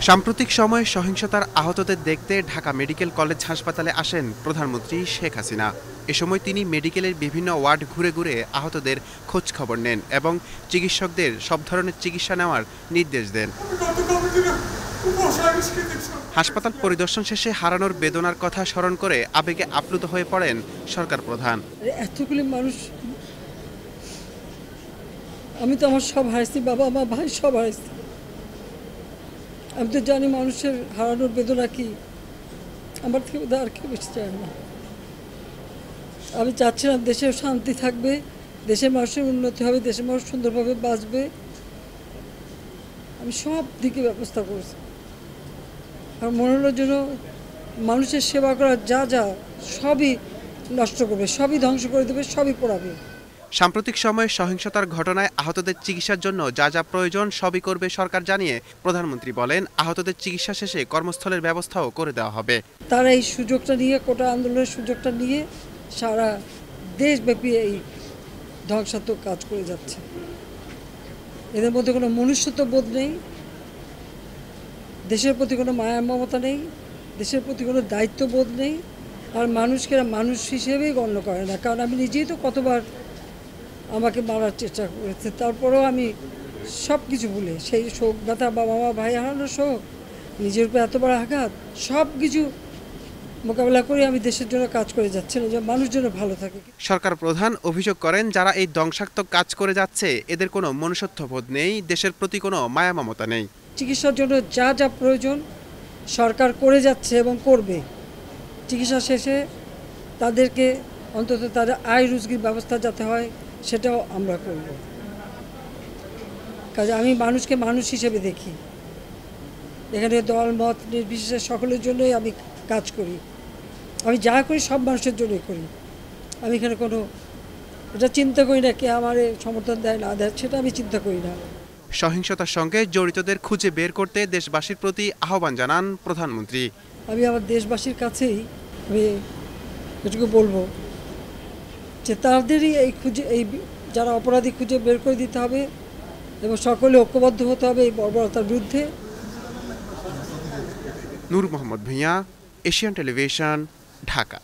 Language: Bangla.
সাম্প্রতিক সময়ে সহিংসতার আহতদের দেখতে ঢাকা মেডিকেল কলেজ হাসপাতালে আসেন প্রধানমন্ত্রী শেখ হাসিনা। এ সময় তিনি মেডিকেলের বিভিন্ন ওয়ার্ড ঘুরে ঘুরে আহতদের খোঁজ খবর নেন এবং চিকিৎসকদের সব ধরনের চিকিৎসা নেওয়ার নির্দেশ দেন। হাসপাতাল পরিদর্শন শেষে হারানোর বেদনার কথা স্মরণ করে আবেগে আপ্লুত হয়ে পড়েন সরকার প্রধান। এতগুলি মানুষ, আমি তো আমার সব হারাইছি, বাবা মা ভাই সব হারাইছি। আমি তো জানি মানুষের হারানোর বেদনা কি, আমার থেকে আর কেউ বেশি চায় না। আমি চাচ্ছিলাম দেশের শান্তি থাকবে, দেশের মানুষের উন্নতি হবে, দেশের মানুষ সুন্দরভাবে বাঁচবে। আমি সব দিকে ব্যবস্থা করেছি। আর মনে হলো যেন মানুষের সেবা করার যা যা সবই নষ্ট করবে, সবই ধ্বংস করে দেবে, সবই পোড়াবে। সাম্প্রতিক সময়ে সহিংসতার ঘটনায় আহতদের চিকিৎসার জন্য যা যা প্রয়োজন সবই করবে সরকার জানিয়ে প্রধানমন্ত্রী বলেন, আহতদের চিকিৎসা শেষে কর্মস্থলের ব্যবস্থাও করে দেওয়া হবে। তারা এই সুযোগটা নিয়ে, কোটা আন্দোলনের সুযোগটা নিয়ে সারা দেশব্যাপী এই ধ্বংসাত্মক কাজ করে যাচ্ছে। এদের মধ্যে কোনো মনুষ্যত্ব বোধ নেই, দেশের প্রতি কোনো মায়া মমতা নেই, দেশের প্রতি কোনো দায়িত্ববোধ নেই। আর মানুষকে মানুষ হিসেবেই গণ্য করে না। কারণ আমি নিজেই তো কতবার আমাকে মারার চেষ্টা করেছে, তারপরেও আমি সব কিছু ভুলে, সেই শোক ব্যথা, বাবা মা ভাই হারানোর শোক, নিজের উপর এত বড় আঘাত, সব কিছু মোকাবেলা করে আমি দেশের জন্য কাজ করে যাচ্ছি না, যে মানুষ যেন ভালো থাকে। সরকার প্রধান অভিযোগ করেন, যারা এই ধ্বংসাত্মক কাজ করে যাচ্ছে এদের কোনো মনুষ্যত্ববোধ নেই, দেশের প্রতি কোনো মায়া মমতা নেই। চিকিৎসার জন্য যা যা প্রয়োজন সরকার করে যাচ্ছে এবং করবে। চিকিৎসা শেষে তাদেরকে অন্তত তাদের আয় রুজির ব্যবস্থা যাতে হয় সেটাও আমরা করব। কাজে আমি মানুষকে মানুষ হিসেবে দেখি। এখানে দল মত নির্বিশেষে সকলের জন্যই আমি কাজ করি। আমি যা করি সব মানুষের জন্যই করি। আমি এখানে কোনো এটা চিন্তা করি না কে আমার সমর্থন দেয় না দেয়, সেটা আমি চিন্তা করি না। সহিংসতার সঙ্গে জড়িতদের খুঁজে বের করতে দেশবাসীর প্রতি আহ্বান জানান প্রধানমন্ত্রী। আমি আমার দেশবাসীর কাছেই আমি এটুকু বলবো যে তাদেরই এই যারা অপরাধী খুঁজে বের করে দিতে হবে এবং সকলে ঐক্যবদ্ধ হতে হবে এই বর্বরতার বিরুদ্ধে। নূর মোহাম্মদ ভূঁইয়া, এশিয়ান টেলিভিশন, ঢাকা।